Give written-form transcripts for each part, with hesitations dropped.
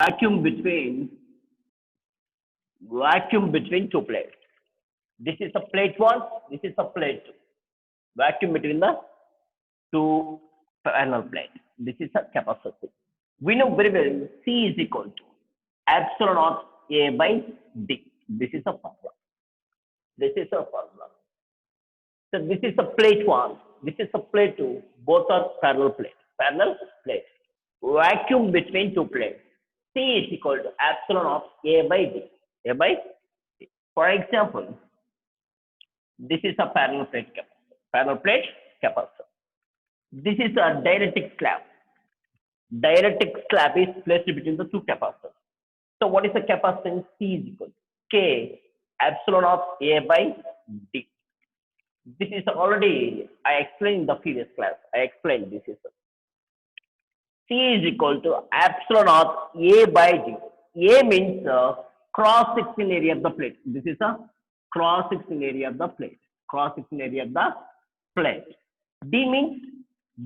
vacuum between two plates. This is a plate one. This is a plate two. Vacuum between the two parallel plates. This is a capacity. We know very well C is equal to epsilon naught A by D. This is a formula. This is a formula. So this is a plate one. This is a plate two. Both are parallel plates. Parallel plates. Vacuum between two plates. C is equal to epsilon of A by D. A by D. For example, this is a parallel plate capacitor. Parallel plate capacitor. This is a dielectric slab. Dielectric slab is placed between the two capacitors. So what is the capacitance? C is equal to K epsilon of A by D. This is already I explained in the previous class. I explained this is C is equal to epsilon of A by D. A means cross section area of the plate. This is a cross section area of the plate. Cross section area of the plate. D means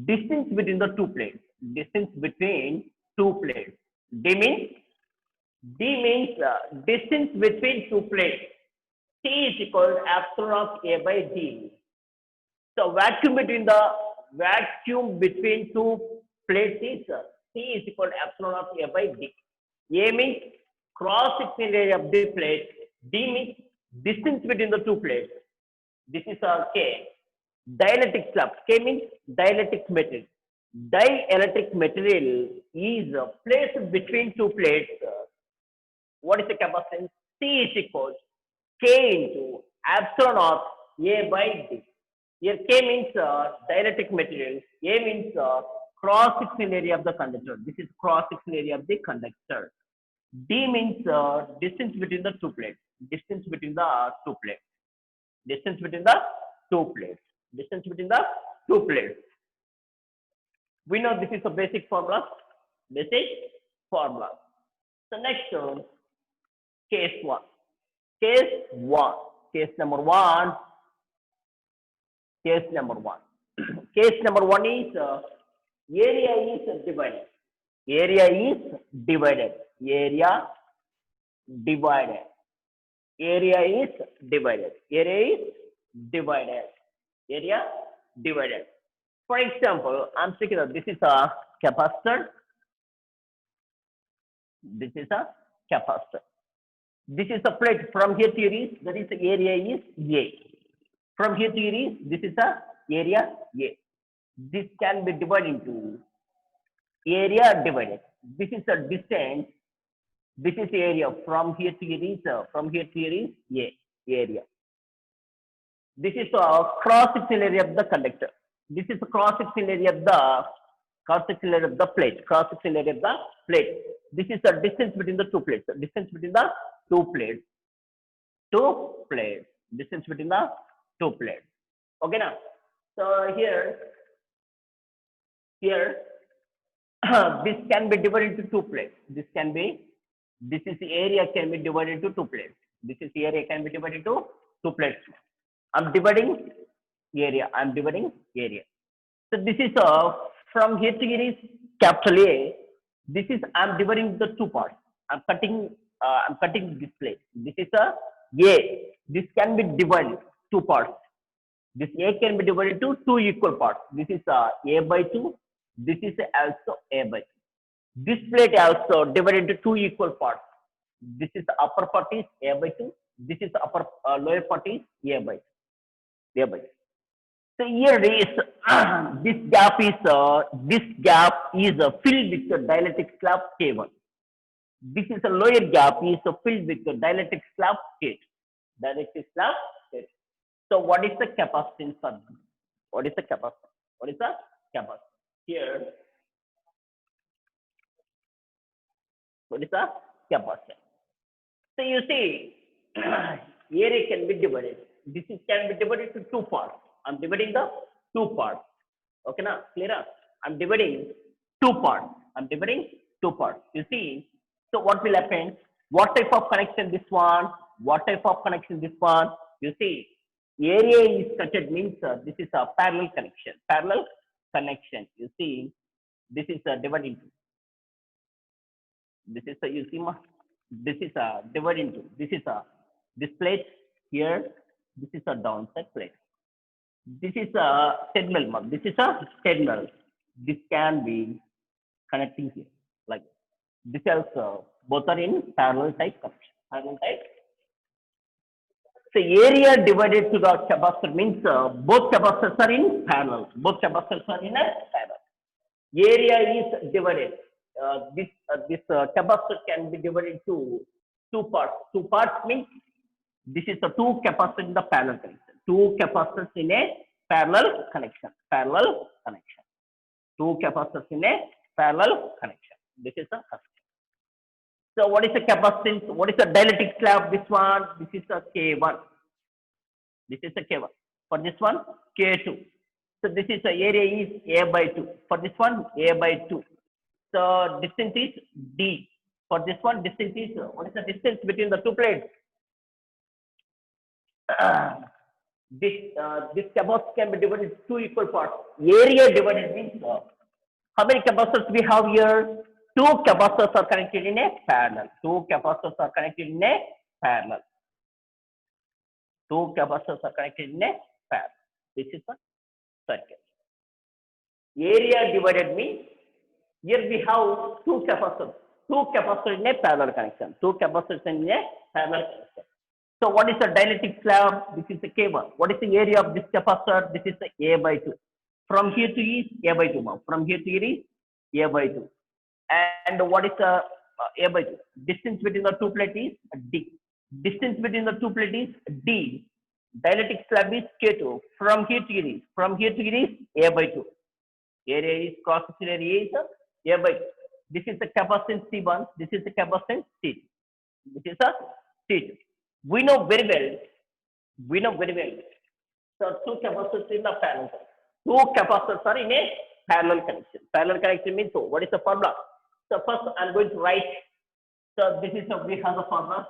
distance between the two plates. Distance between two plates. D means distance between two plates. C is equal to epsilon of A by D. So vacuum between two plates is C is equal to epsilon of A by D. A means cross section area of the plate. D means distance between the two plates. This is K. Dielectric slab. K means dielectric material. Dielectric material is placed between two plates. What is the capacitance? C is equal to K into epsilon of A by D. Here K means dielectric material. A means cross section area of the conductor. This is cross section area of the conductor. D means distance between the two plates. Distance between the two plates. Distance between the two plates. Distance between the two plates. We know this is a basic formula. Basic formula. So next case one. Case one. Case number one. Case number one. Case number one is area is divided. Area is divided. Area divided. Area is divided. Area is divided. Area divided. For example, I'm speaking of this is a capacitor. This is a capacitor. This is a plate from here to here is that is the area is A. From here to here is this is a area A. This can be divided into area divided. This is a distance. This is area from here to here is A area. This is a cross section area of the conductor. This is a cross section area of the plate. Cross section area of the plate. This is the distance between the two plates. The distance between the two plates. Distance between the two plates. Okay now. So here this can be divided into two plates. This is the area can be divided into two plates. This is the area can be divided into two plates. I'm dividing area. So this is from here to here is capital A. This is I'm dividing the two parts. I'm cutting this plate. This is a A. This can be divided two parts. This A can be divided into two equal parts. This is A by 2. This is also A by 2. This plate also divided into two equal parts. This is the upper part is A by 2. This is the lower part is A by 2. A by 2. So here is this gap is filled with the dielectric slab K1. This is a lower gap is filled with the dielectric slab K2. Dielectric slab K2. So what is the capacitance for this? What is the capacitance? Here, what is the capacitance? So you see, area can be divided. This can be divided into two parts. I'm dividing the two parts. Okay, now clear? I'm dividing two parts. You see, so what will happen? What type of connection this one? What type of connection this one? You see, area is connected means this is a parallel connection. You see, this is divided into This is a, you see, this is a divided into, this is a, this plate here, this is a downside plate. This is a terminal, this is a terminal. This can be connecting here, like this also, both are in parallel type connection. Parallel type. So area divided to the capacitor means both capacitors are in parallel. Both capacitors are in a parallel. Area is divided. This capacitor can be divided into two parts. Two parts means this is the two capacitors in the parallel connection. Two capacitors in a parallel connection. Parallel connection. Two capacitors in a parallel connection. This is the first. So what is the capacitance? What is the dielectric slab? This one. This is a K1. This is a K1. For this one, K2. So this is the area is A by 2. For this one, A by 2. So distance is D. For this one, distance is, what is the distance between the two plates? This capacitor can be divided into two equal parts. Area divided means how many capacitors we have here? Two capacitors are connected in a parallel. Two capacitors are connected in a parallel. Two capacitors are connected in a parallel. This is the circuit. Area divided means here we have two capacitors. Two capacitors in a parallel connection. Two capacitors in a parallel connection. So what is the dielectric slab? This is the K1. What is the area of this capacitor? This is the A by 2. From here to here is A by 2. From here to here is A by 2. And what is the A by 2? Distance between the two plates is D. Distance between the two plates is D. Dielectric slab is K2. From here to here is A by 2. Area is cross-section area is A by 2. This is the capacitance C1. This is the capacitance C2. This is a C2. We know very well. So two capacitors in the parallel. Two capacitors are in a parallel connection. Parallel connection means, so what is the formula? So first I'm going to write. So this is how we have the formula.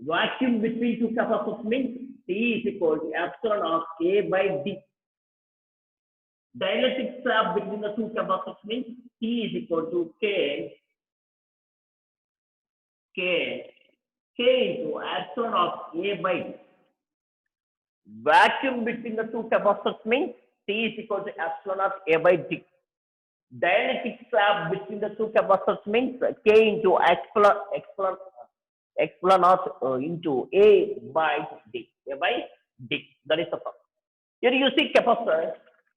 Vacuum between two capacitors means T is equal to epsilon of A by D. Dielectric slab between the two capacitors means T is equal to K into epsilon of A by D. Vacuum between the two capacitors means T is equal to epsilon of A by D. Dielectric slab between the two capacitors means K into epsilon of into A by D. A by D. That is the formula. Here you see capacitor.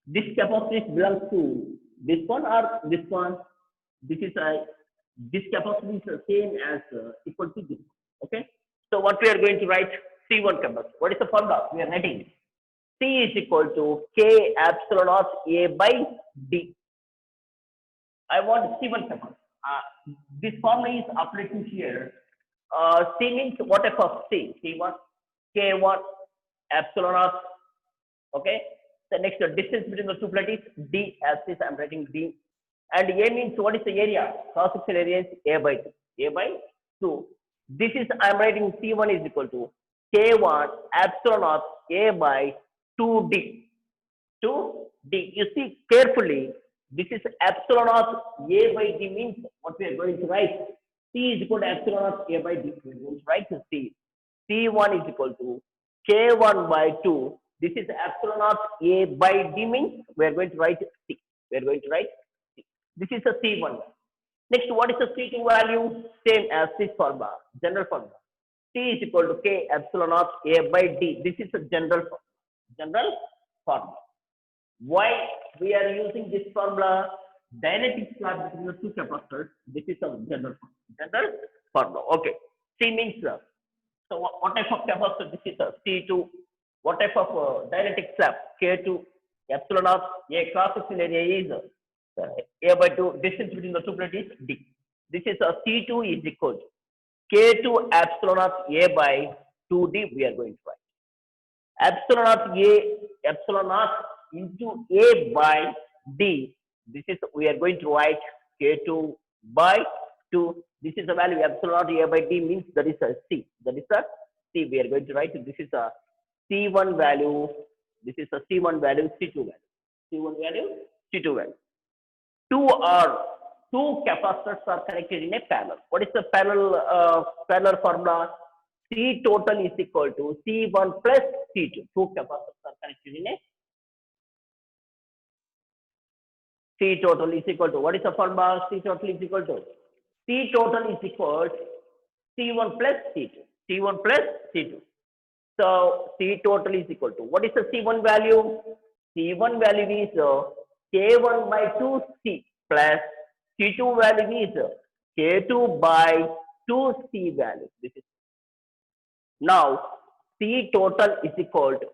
This capacitor belongs to this one or this one. This is this capacitor is the same as equal to this. Okay. So what we are going to write? C1 capacitor. What is the formula? We are writing C is equal to K epsilon of A by D. I want C1 capacitor. This formula is applied to here. C means what f of C? C1, K1, epsilon of. Okay. The next distance between the two plates is D. As this I am writing D. And A means what is the area? Cross-section area is A by 2. A by 2. This is I am writing C1 is equal to K1 epsilon of A by 2D. 2D. You see carefully. This is epsilon of A by D means what we are going to write. C is equal to epsilon of A by D. We are going to write to C. C1 is equal to K1 by 2. This is epsilon of A by D means we are going to write C. We are going to write C. This is a C1. Next, what is the C2 value? Same as this formula, general formula. C is equal to K epsilon of A by D. This is a general formula. Why we are using this formula? Dielectric slab between the two capacitors. This is a general formula. Okay. C means so what type of capacitor? This is a C2. What type of dielectric slab? K2 epsilon of A cross-section area is A by 2. Distance between the two plates is D. This is a C2 is equal to K2 epsilon of A by 2D. We are going to write epsilon of into A by D. This is we are going to write K2 by 2. This is the value epsilon of A by D means that is a C. That is a C. We are going to write this is a C1 value. This is a C1 value, C2 value. C1 value, C2 value. Two are two capacitors are connected in a parallel. What is the parallel formula? C total is equal to C1 plus C2. Two capacitors are connected in a C total is equal to, what is the formula? C total is equal to, C total is equal to C1 plus C2. C1 plus C2. So C total is equal to, what is the C1 value? C1 value is K1 by 2C plus C2 value is K2 by 2C value. This is now C total is equal to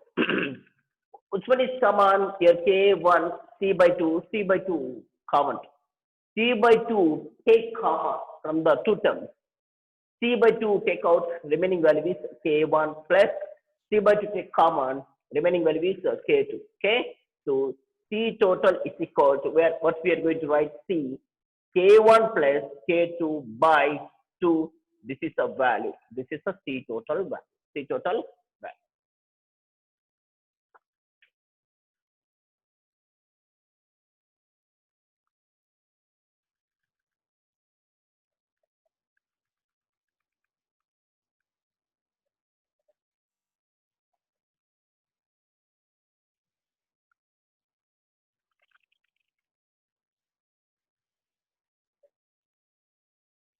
which one is common here? K1 C by 2, C by 2 common. C by 2 take common from the two terms. C by 2 take out, remaining value is K1 plus C by 2 take common, remaining value is K2. Okay, so C total is equal to, where what we are going to write, C K1 plus K2 by 2. This is a value. This is a C total value. C total value.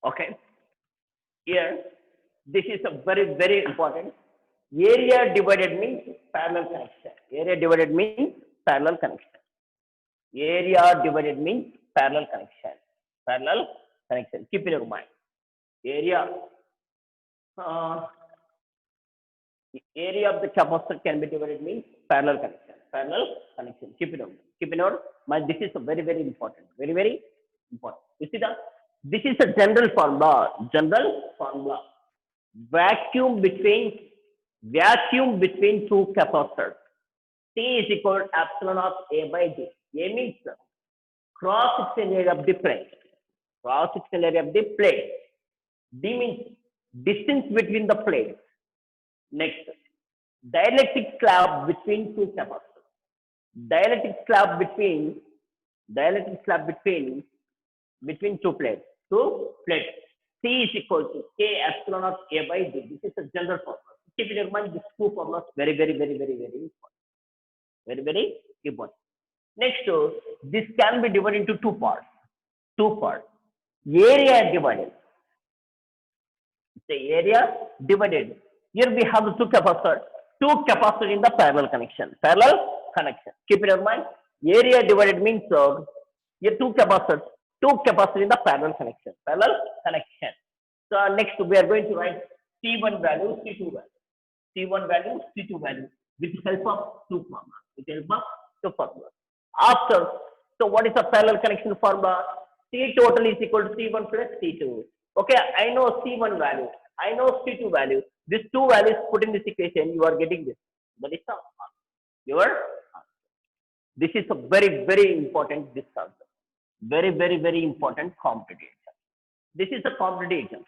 Okay. Here, this is a very important. Area divided means parallel connection. Area divided means parallel connection. Area divided means parallel connection. Parallel connection. Keep in your mind. Area. Uh, area of the capacitor can be divided means parallel connection. Parallel connection. Keep in your mind. Keep in your mind. This is a very important. Very important. You see that? This is a general formula. General formula. Vacuum between two capacitors. T is equal to epsilon of A by D. A means cross-sectional area of the plate. Cross-sectional area of the plate. D means distance between the plates. Next, dielectric slab between two capacitors. Dielectric slab between two plates. Two plates. C is equal to K epsilon of A by D. This is a general formula. Keep in your mind, these two formulas very important. Very important. Next, this can be divided into two parts. Area divided. The area divided. Here we have the two capacitors. Two capacitors in the parallel connection. Keep in your mind. Area divided means here two capacitors. Two capacitors in the parallel connection. So next we are going to write C1 value, C2 value. C1 value, C2 value with the help of two formulas. After, so what is the parallel connection formula? C total is equal to C1 plus C2. Okay, I know C1 value. I know C2 value. These two values put in this equation, you are getting this. That is your answer. This is a very important this answer. Very important competitive exam. This is a competitive exam.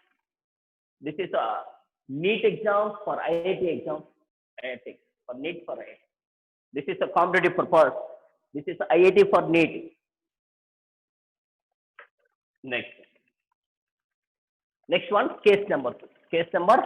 This is a NEET exam for IIT exam. For NEET for IIT. This is a competitive purpose. This is IIT for NEET. Next one, case number 2. Case number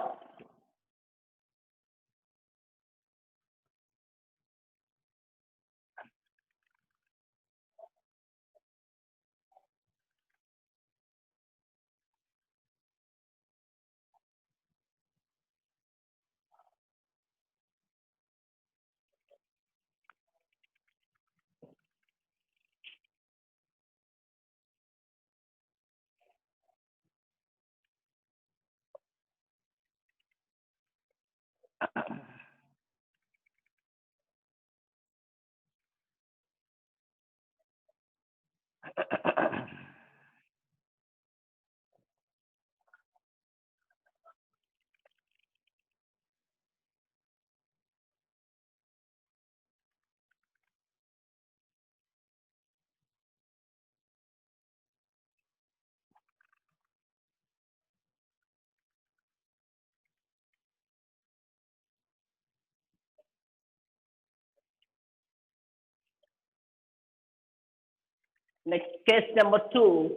Next, case number 2.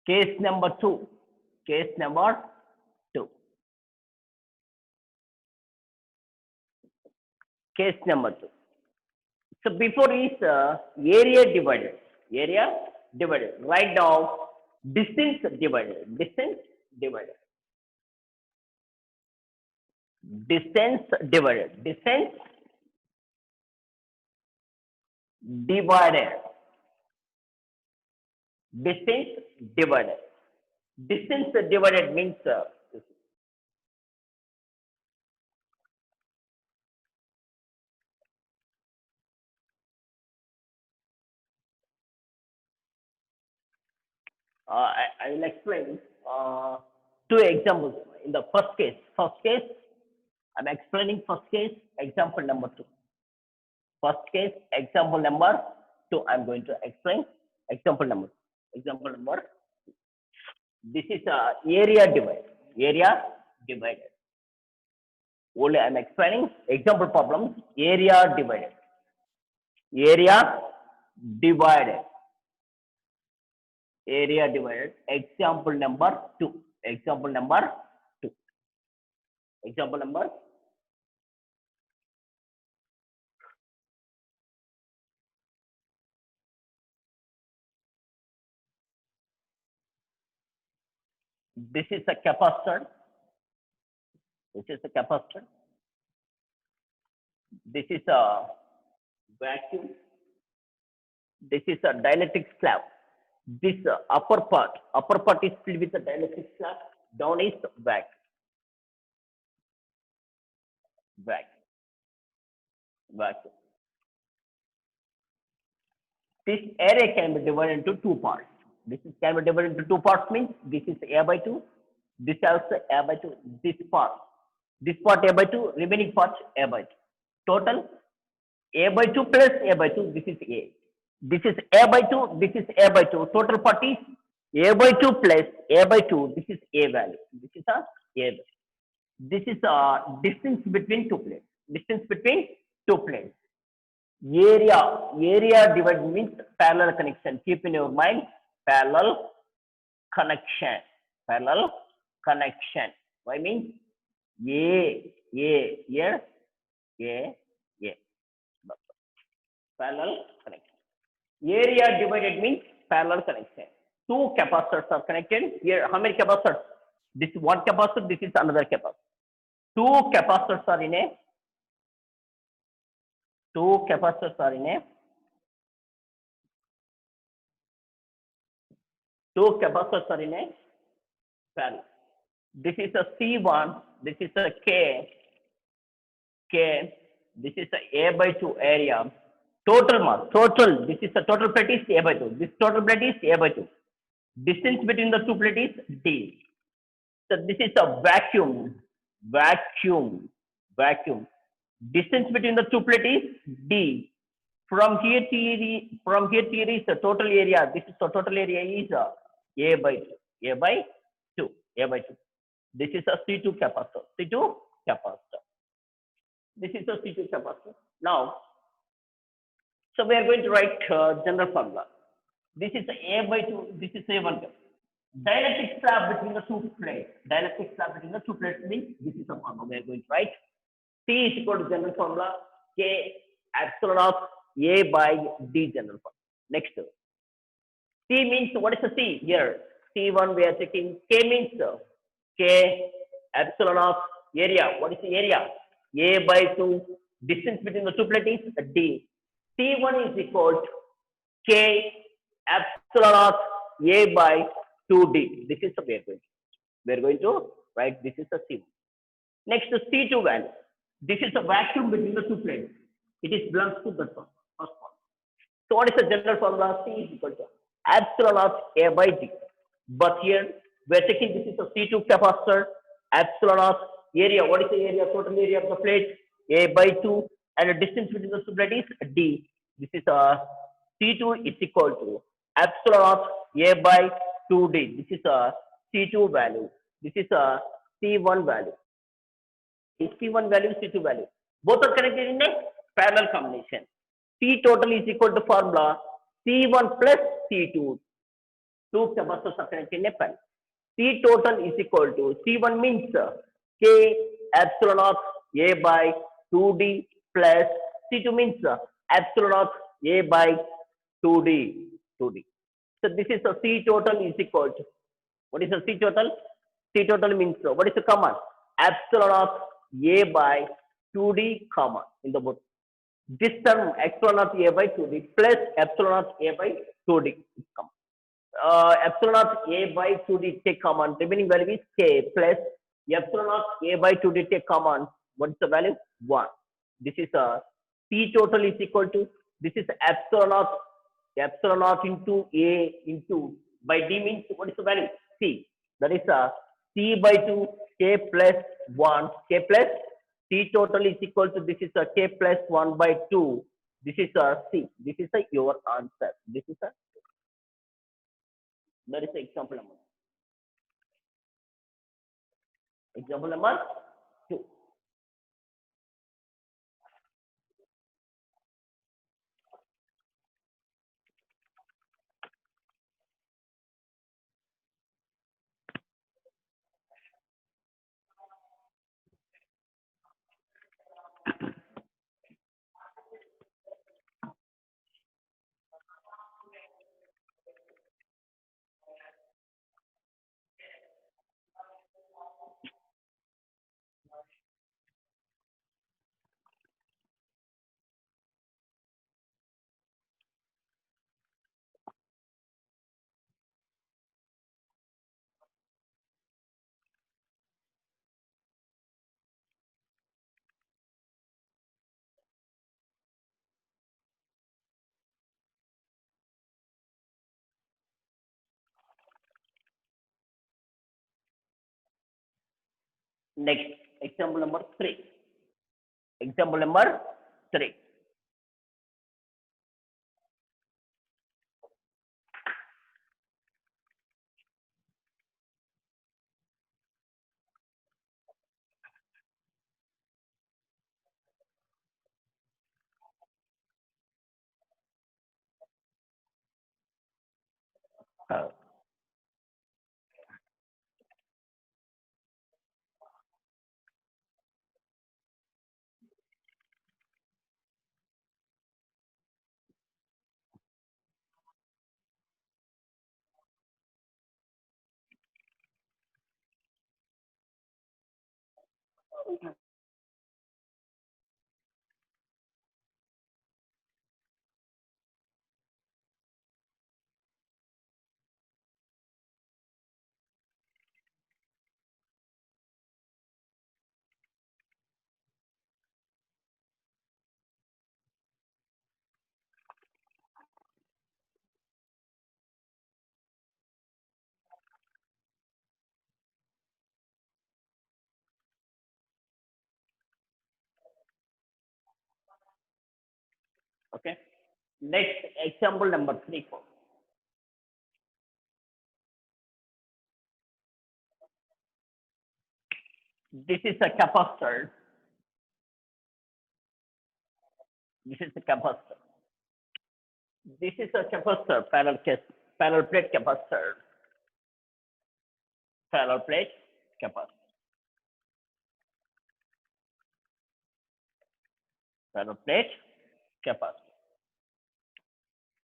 Case number two. Case number two. Case number two. So before is area divided. Area divided. Write down distance divided. Distance divided. Distance divided. Distance divided. Distance divided. Distance divided means I will explain two examples. In the first case, I'm explaining first case, example number two. First case, example number two, I'm going to explain example number. Example number, this is area divided. Area divided. Only I'm explaining example problems, area divided. Area divided. Area divided. Example number two. Example number two. Example number. This is a capacitor. This is a capacitor. This is a vacuum. This is a dielectric slab. This upper part is filled with a dielectric slab. Down is vacuum. Vacuum. This array can be divided into two parts. This is can be divided into two parts means this is A by 2. This also A by 2. This part A by 2. Remaining part A by 2. Total A by 2 plus A by 2. This is A. This is A by 2. This is A by 2. Total part is A by 2 plus A by 2. This is A value. This is a A. This is a distance between two plates. Distance between two plates. Area divided means parallel connection. Keep in your mind parallel connection. Parallel connection. Why means A. Parallel connection. Area divided means parallel connection. Two capacitors are connected. Here, how many capacitors? This is one capacitor. This is another capacitor. Two capacitors are in a parallel. This is a C1. This is a K. This is a by 2 area. Total mass. This is the total plate is A by 2. This total plate is A by 2. Distance between the two plates is D. So this is a vacuum. Distance between the two plates is D. From here to here is the total area. This is the total area is A by 2. This is a C2 capacitor. This is a C2 capacitor. Now, so we are going to write general formula. This is A by 2. This is A1. Dielectric slab between the two plates. Means this is the formula we are going to write. C is equal to general formula K epsilon of A by D general formula. Next, C means what is the C here? C1 we are taking. K means K epsilon of area. What is the area? A by 2. Distance between the two plates is D. C1 is equal to K epsilon of A by 2D. This is the way we are going to write. This is the C1. Next, the C2 value. This is a vacuum between the two plates. It is belongs to the first one. So what is the general formula? C is equal to epsilon of A by D. But here we are taking this is a C2 capacitor. Epsilon of area. What is the area? Total area of the plate A by 2, and the distance between the two plates is D. This is a C2 is equal to epsilon of A by 2D. This is a C2 value. This is a C1 value. C1 value, C2 value. Both are connected in a parallel combination. C total is equal to formula C1 plus C2. two capacitors are connected in a panel. C total is equal to C1 means K epsilon naught A by 2D plus C2 means epsilon naught A by 2D. 2D. So this is a C total is equal to, what is a C total? C total means what is the common? Epsilon naught A by 2D common in the both. This term epsilon naught A by 2D plus epsilon naught A by 2D is common. Epsilon naught A by 2D take common. Remaining value is K plus epsilon naught A by 2D take common. What is the value? 1. This is a C total is equal to, this is epsilon naught into A into by D means what is the value? C. That is a C by 2 K plus 1 K plus C total is equal to, this is a K plus 1 by 2. This is a C. This is a your answer. This is a, that is the example number. Example number 2. Next, example number 3. Example number 3. Okay. Next, example number 3. This is a capacitor. This is a capacitor. This is a capacitor, parallel plate capacitor. Parallel plate capacitor. Parallel plate capacitor.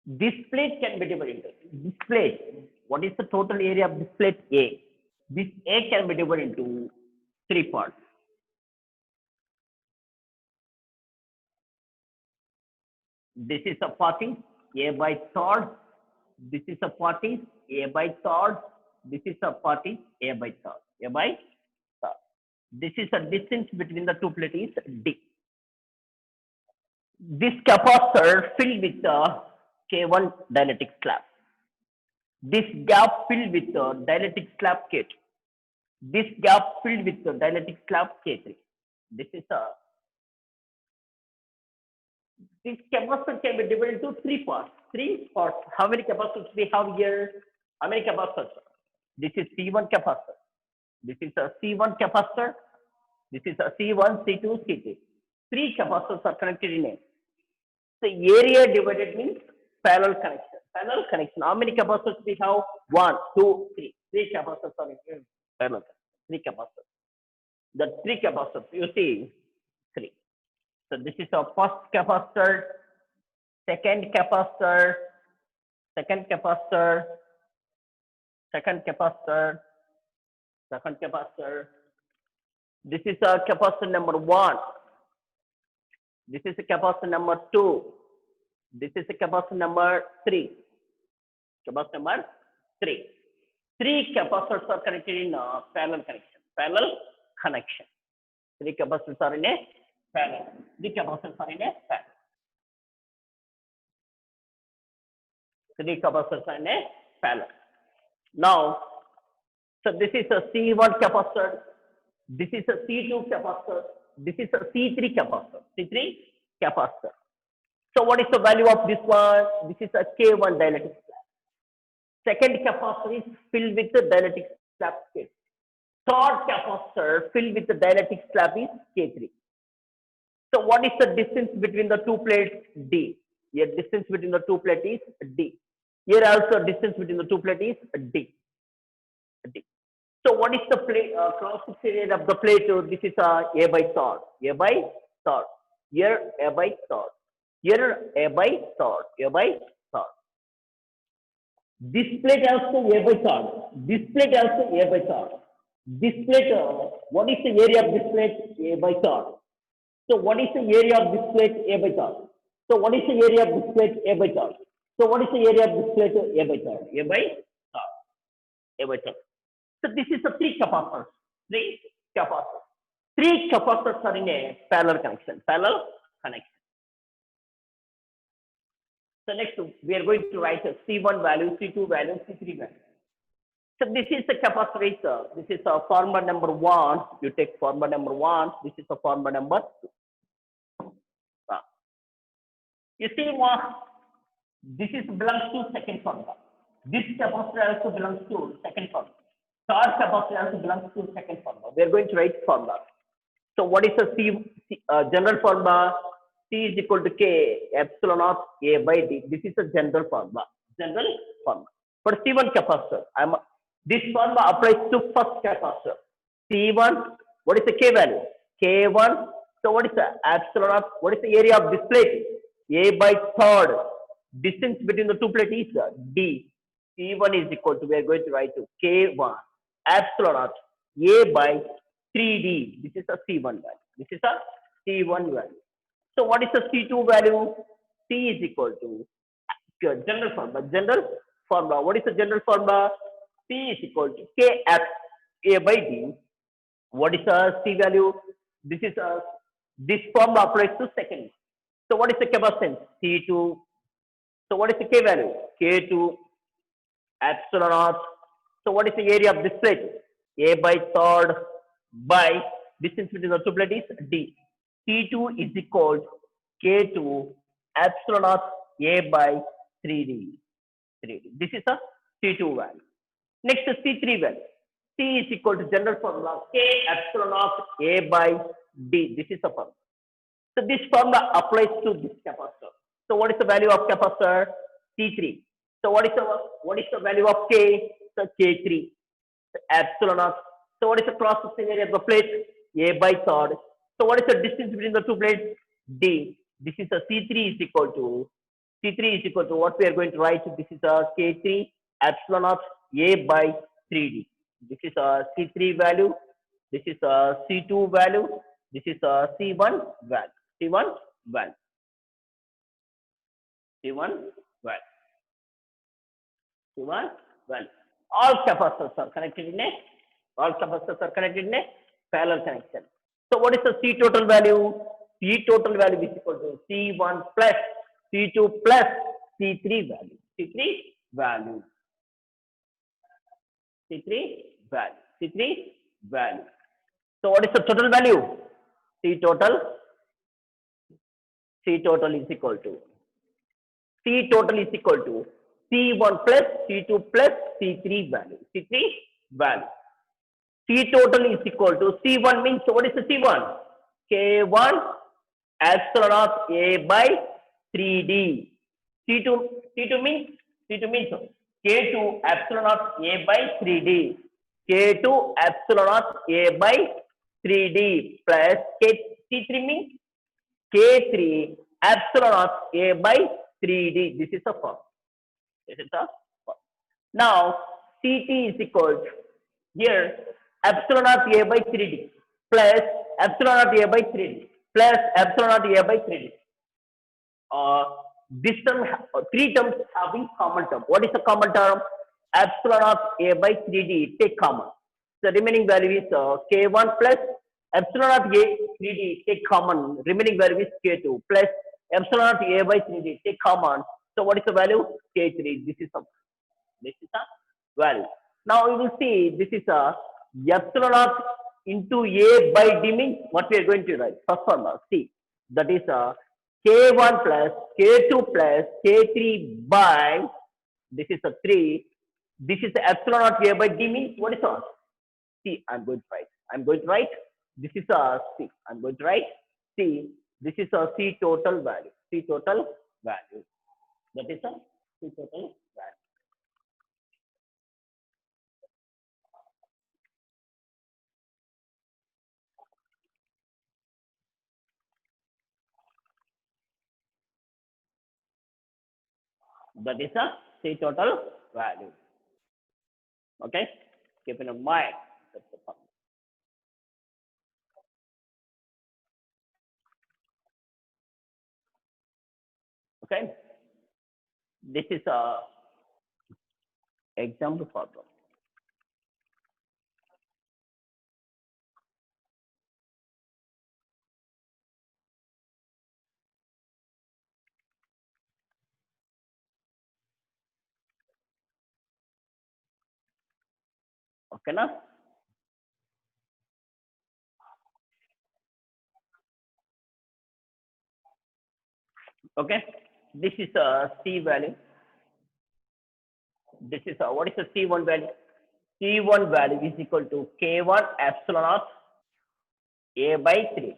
This plate can be divided into this plate. What is the total area of this plate? A. This A can be divided into 3 parts. This is a party A by third. This is a party A by third. This is a party A by third. A by third. This is a distance between the two plates is D. This capacitor filled with the K1 dielectric slab. This gap filled with the dielectric slab K2. This gap filled with the dielectric slab K3. This is a, this capacitor can be divided into 3 parts. 3 parts. How many capacitors we have here? How many capacitors? This is C1 capacitor. This is a C1 capacitor. This is a C1, C2, C3. 3 capacitors are connected in a. So area divided means parallel connection. Parallel connection. How many capacitors we have? 1, 2, 3. Three capacitors are in parallel. Three capacitors. The three capacitors, you see, three. So this is our first capacitor, second capacitor, second capacitor, second capacitor, second capacitor. This is a capacitor number 1. This is a capacitor number 2. This is a capacitor number 3. Capacitor number 3. Three capacitors are connected in parallel connection. Parallel connection. Three capacitors are in a parallel. Three capacitors are in a parallel. Three capacitors are in a parallel. Now, so this is a C1 capacitor. This is a C2 capacitor. This is a C3 capacitor. C3 capacitor. So what is the value of this one? This is a K1 dielectric slab. Second capacitor is filled with the dielectric slab K. Third capacitor filled with the dielectric slab is K3. So what is the distance between the two plates? D. Here distance between the two plates is D. Here also distance between the two plates is D. D. So what is the cross-section area of the plate? This is A by third. A by third. Here A by third. Here A by third. A by third. This plate also A by third. This plate also A by third. This plate, what is the area of this plate? A by third. So what is the area of this plate? A by third. So what is the area of this plate? A by third. So what is the area of this plate? A by third. A by third. A by third. So this is the three capacitors. Three capacitors. Three capacitors are in a parallel connection. Parallel connection. So next we are going to write a C1 value, C2 value, C3 value. So this is the capacitor. This is a formula number 1. You take formula number 1. This is a formula number 2. You see what? This is belongs to second formula. This capacitor also belongs to second formula. Third capacitor also belongs to second formula. We are going to write formula. So what is the general formula? C is equal to K epsilon of A by D. This is a general formula. General formula. For C1 capacitor, this formula applies to first capacitor. C1, what is the K value? K1. So what is the epsilon of, what is the area of this plate? A by third. Distance between the two plates is D. C1 is equal to, we are going to write to K1 epsilon of A by 3D. This is a C1 value. This is a C1 value. So what is the C2 value? C is equal to general formula. General formula. What is the general formula? C is equal to K at A by D. What is the C value? This is this formula applies to second. So what is the capacitance? C2. So what is the K value? K2 epsilon naught. So what is the area of this plate? A by third by distance between the two plates is D. C2 is equal to K2 epsilon naught A by 3D. 3D. This is a C2 value. Next is C3 value. C is equal to general formula K epsilon naught A by D. This is a formula. So this formula applies to this capacitor. So what is the value of capacitor? C3. So what is the value of K? So K3. So epsilon naught. So what is the cross section area of the plate? A by third. So what is the distance between the two plates? D. This is a C3 is equal to what we are going to write. This is a K3 epsilon naught A by 3D. This is a C3 value. This is a C2 value. This is a C1 value. C1 value. C1 value. C1 value. All capacitors are connected in a parallel connection. So what is the C total value? C total value is equal to C1 plus C2 plus C3 value. C3 value. C3 value. C3 value. So what is the total value? C total is equal to C1 plus C2 plus C3 value. C3 value. C total is equal to C1 means, so what is the C1? K1 epsilon of A by 3D. C2 means K2 epsilon naught A by 3D. K2 epsilon naught A by 3D plus T3 means K3 epsilon naught A by 3D. This is a form. This is a form. Now CT is equal to here epsilon naught A by 3D plus epsilon naught A by 3D plus epsilon naught A by 3D. uh, this term, three terms having common term. What is the common term? Epsilon of A by 3D, take common. The remaining value is K1 plus epsilon of A 3D, take common. Remaining value is K2 plus epsilon of A by 3D, take common. So what is the value? K3. This is a value. Now you will see this is a epsilon of into A by D means what we are going to write. First one, see, that is a K1 plus K2 plus K3 by, this is a 3. This is the epsilon naught A by D means what is on? C. I'm going to write. I'm going to write. This is a C. I'm going to write C. This is a C total value. C total value. That is a C total value. That is a C total value. Okay. Keep in mind. That's the problem. Okay. This is a example problem. Okay, now. Okay. This is a C value. This is a, what is the C1 value? C1 value is equal to K1 epsilon naught A by 3.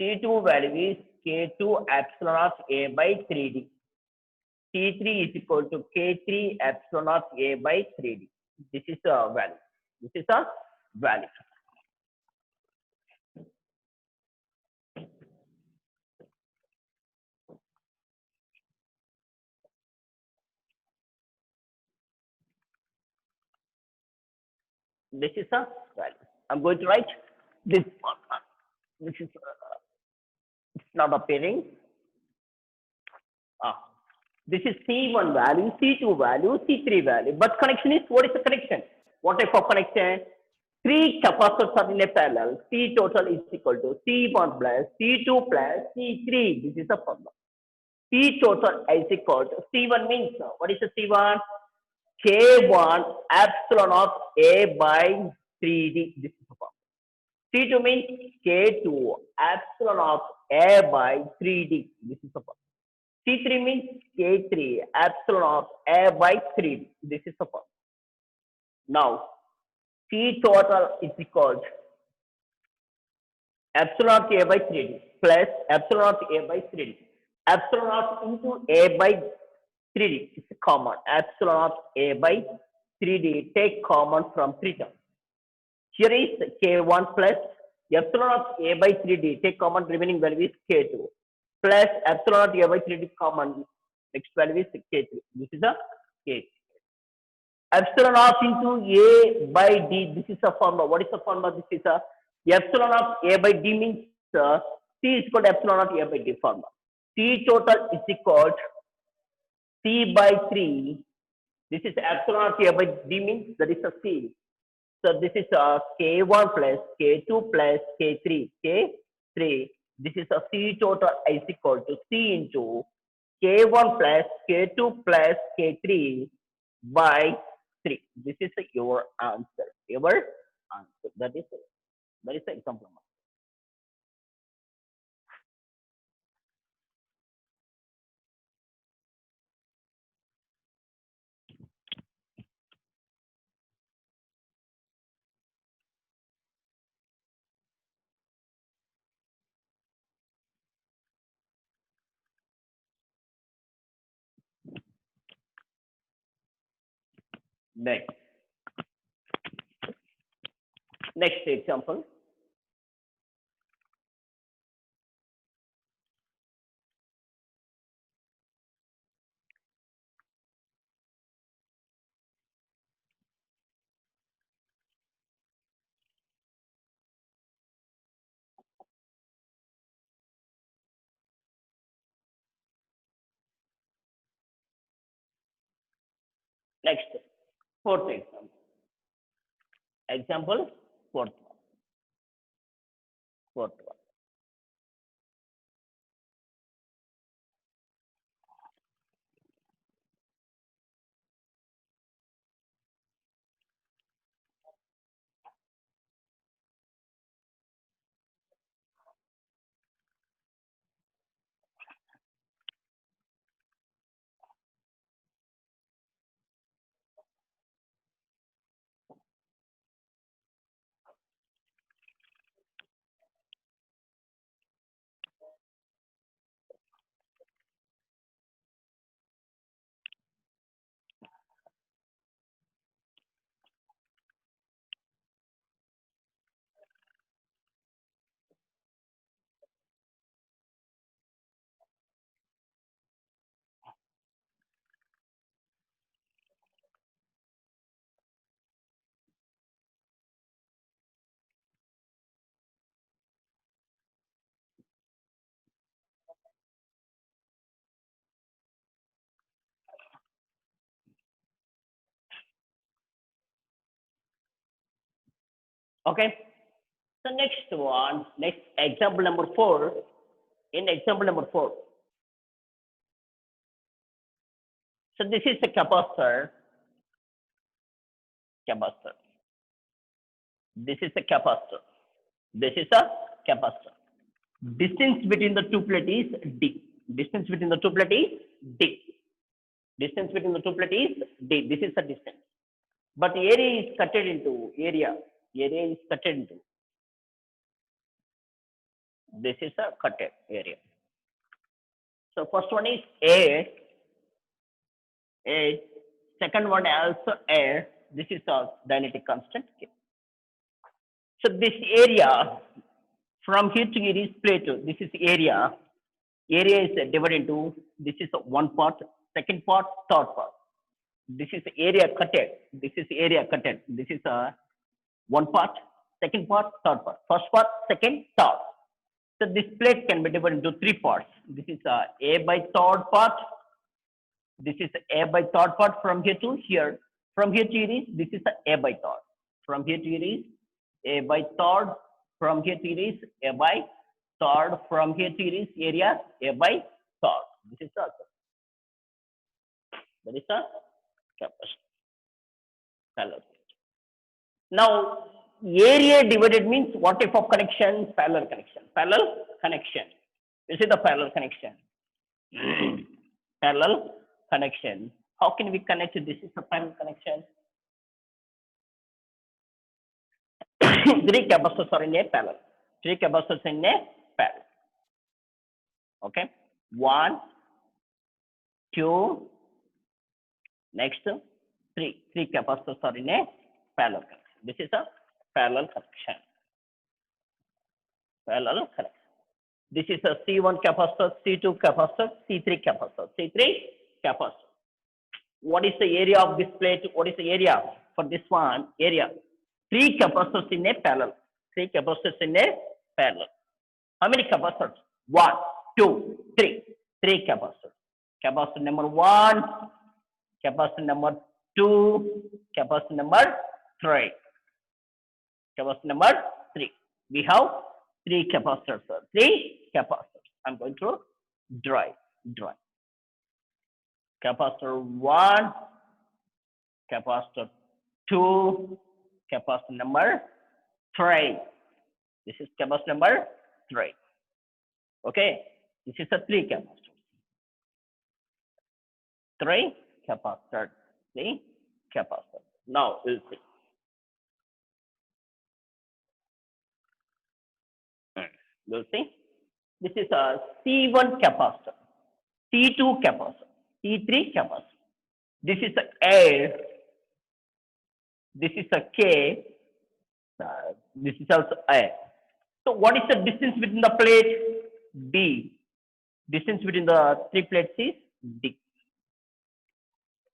C2 value is K2 epsilon naught A by 3D. T3 is equal to K3 epsilon naught A by 3D. This is a value. This is a value. This is a value. I'm going to write this one. This is it's not appearing. Ah, this is C1 value, C2 value, C3 value. But connection is, what is the connection? What type of connection? Three capacitors are in a parallel. C total is equal to C1 plus C2 plus C3. This is the formula. C total is equal to C1 means what is the C1? K1 epsilon of A by 3D. This is the formula. C2 means K2 epsilon of A by 3D. This is the formula. C3 means K3 epsilon of A by 3D. This is the formula. Now, C total is equal to epsilon of A by 3D plus epsilon of A by 3D. Epsilon of into A by 3D is common. Epsilon of A by 3D take common from 3 terms. Here is K1 plus epsilon of A by 3D take common, remaining value is K2 plus epsilon of A by 3D common, next value is K3. This is a K. Epsilon of into A by D. This is a formula. What is the formula? This is a epsilon of A by D means C is equal to epsilon of A by D formula. C total is equal to C by 3. This is epsilon of A by D means that is a C. So this is a K1 plus K2 plus K3. K3. This is a C total is equal to C into K1 plus K2 plus K3 by 3. This is your answer. Your answer. That is the example. Next, next example. Next, fourth example. Example, fourth one. Fourth one. Okay. So next one, next example number four. In example number four, so this is a capacitor. Capacitor. This is a capacitor. This is a capacitor. Distance between the two plate is d. Distance between the two plate is d. Distance between the two plate is d. This is the distance. But area is cutted into area. Area is cutted into. This is a cutted area. So first one is A. A. Second one also A. This is a dynamic constant. So this area from here to here is plate. This is area. Area is divided into, this is one part, second part, third part. This is area cutted. This is area cutted. This is one part, second part, third part. First part, second, third. So this plate can be divided into three parts. This is A by third part. This is A by third part from here to here. From here to here is, this is A by third. From here to here is A by third. From here to here is A by third. From here to here is area A by third. This is the answer. That is the capacity. Parallel. Now, area divided means what type of connection? Parallel connection. Parallel connection. This is the parallel connection. Parallel connection. How can we connect this? Is a parallel connection. Three capacitors are in a parallel. Three capacitors in a parallel. Okay. 1, 2, next 3. Three capacitors are in a parallel connection. This is a parallel connection. Parallel connection. This is a C1 capacitor, C2 capacitor, C3 capacitor, C3 capacitor. What is the area of this plate? What is the area for this one? Area. Three capacitors in a parallel. Three capacitors in a parallel. How many capacitors? 1, 2, 3. Three capacitors. Capacitor number 1, capacitor number 2, capacitor number 3. Capacitor number 3. We have 3 capacitors. 3 capacitors. I'm going to draw. Capacitor 1, capacitor 2, capacitor number 3. This is capacitor number 3. Okay, this is a 3 capacitor. 3 capacitor. 3 capacitor. Now we'll see. We'll see. This is a C1 capacitor, C2 capacitor, C3 capacitor. This is a air. This is a K. This is also A. So what is the distance between the plate? D. Distance between the three plates is D.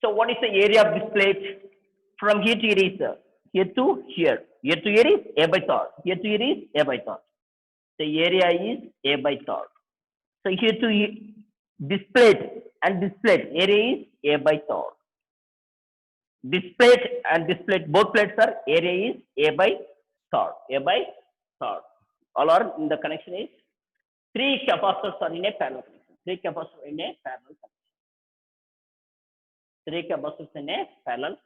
So what is the area of this plate? From here to here is here to here. Here to here is A by third. Here to here is A by third. The area is A by third. So here to here, this plate and this plate area is A by third. This plate and this plate, both plates are area is A by third. A by third. All are in the connection is three capacitors are in a parallel connection. Three capacitors in a parallel connection. Three capacitors in a parallel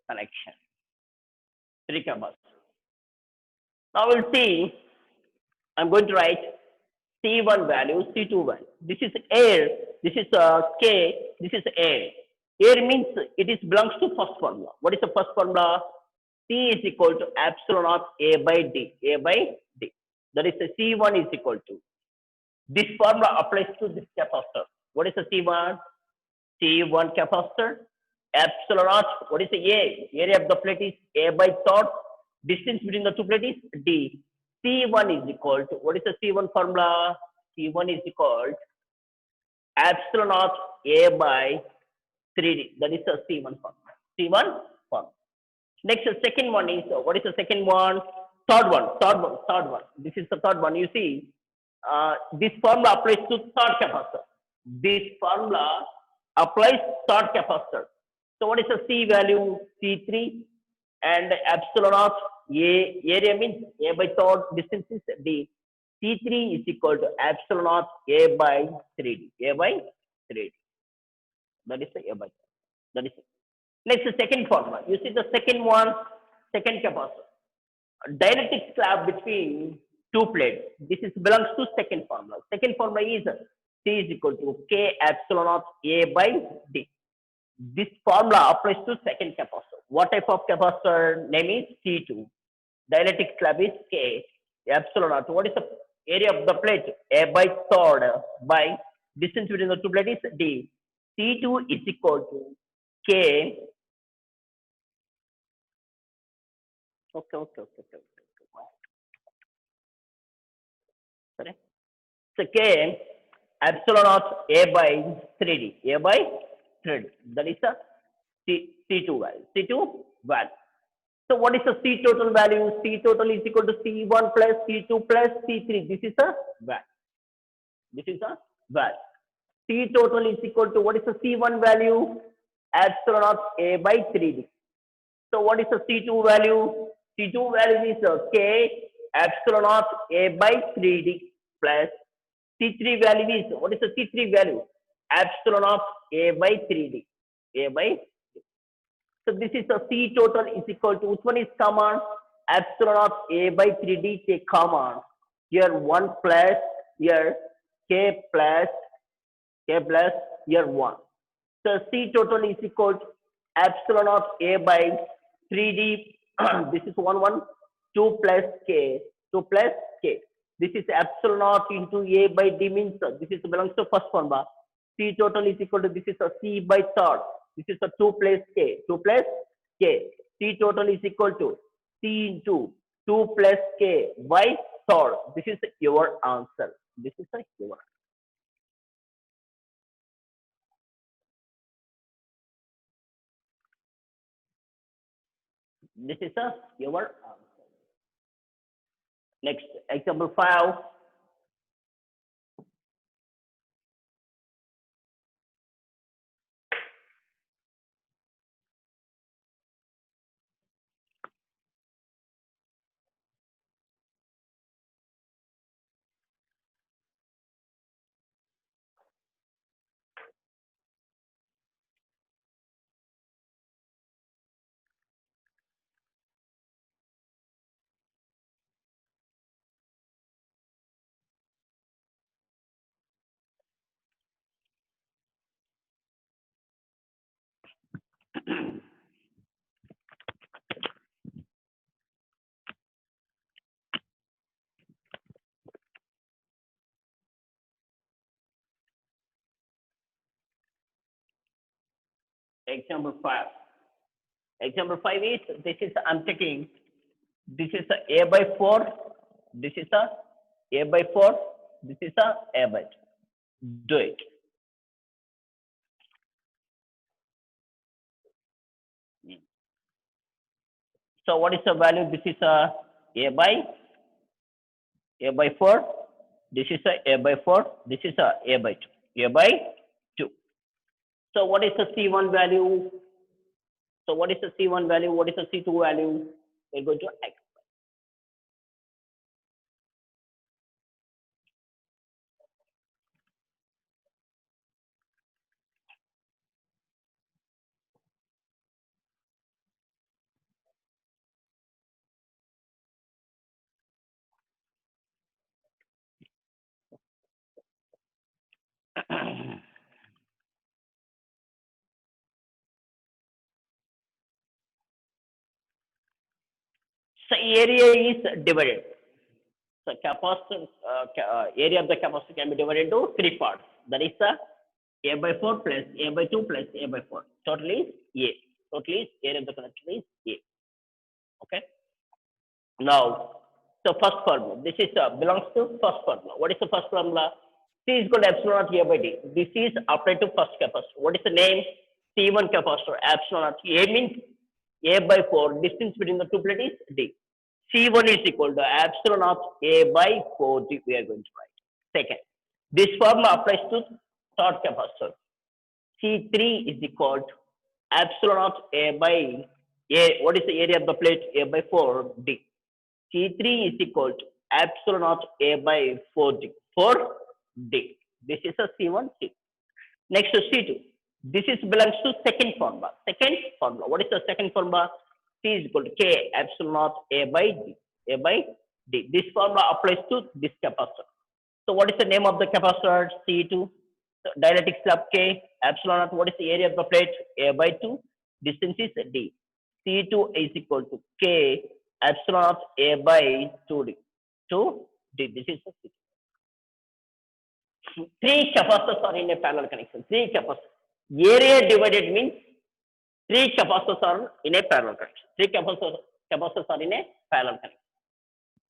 connection. Three capacitors. Now we'll see. I'm going to write C1 value, C2 value. This is air. This is K. This is air. Air means it is belongs to first formula. What is the first formula? C is equal to epsilon naught A by D. A by D. That is the C1 is equal to. This formula applies to this capacitor. What is the C1? C1 capacitor. Epsilon naught. What is the A? Area of the plate is A by third. Distance between the two plates is D. C1 is equal to, what is the C1 formula? C1 is equal to epsilon naught A by 3D. That is the C1 formula. C1 formula. Next, the second one is, what is the second one? Third one. This is the third one. You see, this formula applies to third capacitor. This formula applies third capacitor. So what is the C value? C3 and epsilon naught A, area means A by third, distance is D. C3 is equal to epsilon naught A by 3D. A by 3D. That is the A by 3D. That is it. Next, the second formula. You see the second one, second capacitor. Dielectric slab between two plates. This is belongs to second formula. Second formula is C is equal to K epsilon naught A by D. This formula applies to second capacitor. What type of capacitor? Name is C2. Dielectric slab is K epsilon naught. What is the area of the plate? A by third by distance between the two plates is D. C2 is equal to K. Okay. Sorry. So K epsilon naught A by 3D. A by 3D. That is the C2 value. C2 value. So what is the C total value? C total is equal to C1 plus C2 plus C3. This is a value. This is a value. C total is equal to, what is the C1 value? Epsilon naught A by 3D. So what is the C2 value? C2 value is K epsilon naught A by 3D plus C3 value is, what is the C3 value? Epsilon naught A by 3D. A by. So this is the C total is equal to, which one is common? Epsilon naught A by 3D take common. Here 1 plus, here K plus here 1. So C total is equal to epsilon naught A by 3D. This is 1, 2 plus K. This is epsilon naught into A by D means this is belongs to first formula. C total is equal to, this is a C by third. This is a 2 plus K. C total is equal to C into 2 plus K by third. This is your answer. This is your answer. This is your answer. Next, example 5. Example 5. Example 5 is, this is, I'm taking, this is a by 4, this is a by 4, this is a by 2. Do it. So what is the value? This is a by 4. This is a by 4. This is a by 2. A by 2. So what is the C1 value? So what is the C1 value? What is the C2 value? We're going to X. So area is divided. So capacitor, area of the capacitor can be divided into three parts. That is the A by 4 plus A by 2 plus A by 4. Total is A. Total is area of the conductor is A. Okay. Now, the first formula. This is belongs to first formula. What is the first formula? C is equal to epsilon naught A by D. This is applied to first capacitor. What is the name? C1 capacitor. Epsilon naught A means A by 4. Distance between the two plates is D. C1 is equal to epsilon naught A by 4D. We are going to write. Second, this formula applies to third capacitor. C3 is equal to epsilon naught A by A. What is the area of the plate? A by 4D. C3 is equal to epsilon naught A by 4D. 4D. This is a C1, C. Next to C2. This is belongs to second formula. Second formula. What is the second formula? C is equal to K epsilon naught A by D. A by D. This formula applies to this capacitor. So what is the name of the capacitor? C2. So dielectric slab K epsilon naught. What is the area of the plate? A by 2. Distance is D. C2 is equal to K epsilon naught A by 2D. 2D. This is the C2. Three capacitors are in a parallel connection. Three capacitors. Area divided means three capacitors are in a parallel connection. Three capacitors are in a parallel connection.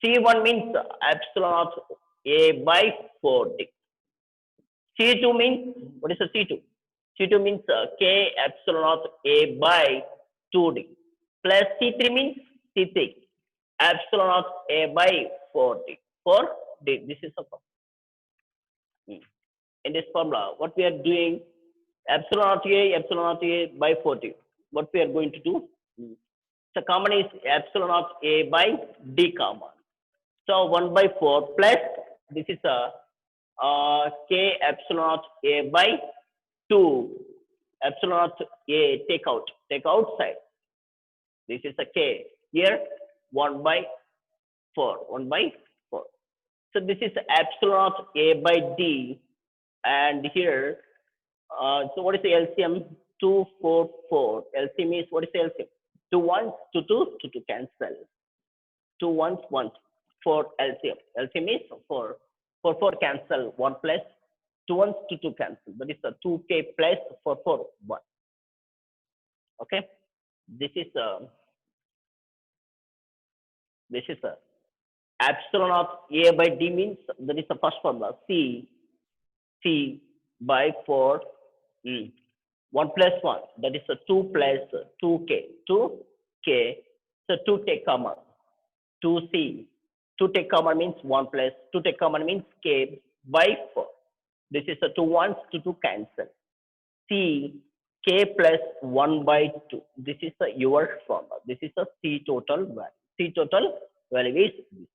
C1 means epsilon naught A by 4D. C2 means, what is the C2? C2 means K epsilon naught A by 2D. Plus C3 means C3 epsilon naught A by 4D. 4D. This is the formula. In this formula, what we are doing, epsilon naught A by 40. What we are going to do? So common is epsilon naught A by D common. So 1 by 4 plus, this is a K epsilon naught A by 2. Epsilon naught A take outside. This is a K. Here 1 by 4. 1 by 4. So this is epsilon naught A by D. And here, so what is the LCM? 2, 4, 4. LCM is, what is the LCM? 2 ones, 2 2, 2 2 cancel. 2 ones, 1. 4 LCM. LCM is 4. 4 4 cancel. 1 plus 2 ones, 2 2 cancel. That is the 2K plus 4 4 1. Okay. This is epsilon of A by D means, that is the first formula. C by 4, 1 plus 1, that is a 2 plus 2K. So 2 take common. 2C. 2 take common means 1 plus 2 take common means K by 4. This is a 2 ones, 2 2 cancel. C K plus 1 by 2. This is the your formula. This is the C total value. C total value is this.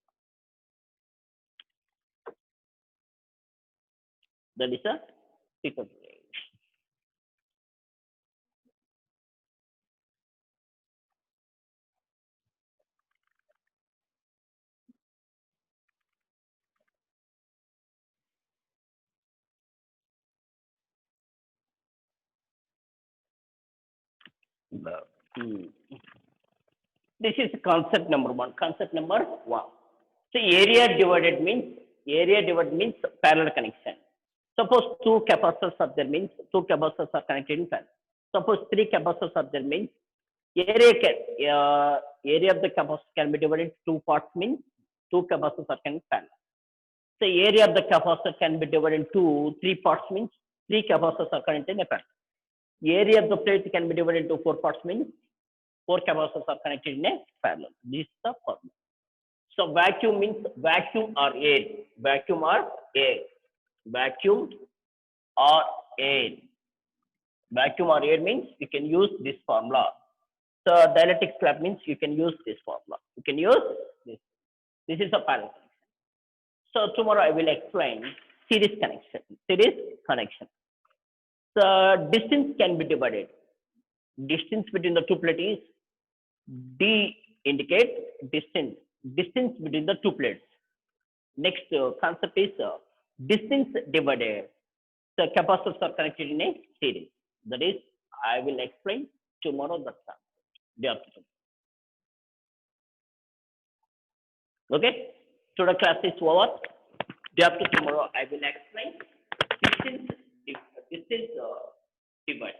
That is a C total value. This is concept number 1. Concept number 1. So area divided means parallel connection. Suppose 2 capacitors are there means 2 capacitors are connected in parallel. Suppose 3 capacitors are there means area of the capacitor can be divided into two parts, means two capacitors are can parallel. So area of the capacitor can be divided into three parts, means three capacitors are connected in a parallel. Area of the plate can be divided into four parts, means four capacitors are connected in a parallel. This is the formula. So vacuum means vacuum or air. Vacuum or air. Vacuum or air. Vacuum or air means you can use this formula. So dielectric slab means you can use this formula. You can use this. This is a parallel connection. So tomorrow I will explain series connection. Series connection. So distance can be divided. Distance between the two plates is D indicate distance. Distance between the two plates. Next concept is distance divided. The capacitors are connected in a series. That is, I will explain tomorrow. That's day after tomorrow. Okay. Today class is over. Day after tomorrow, I will explain distance divide.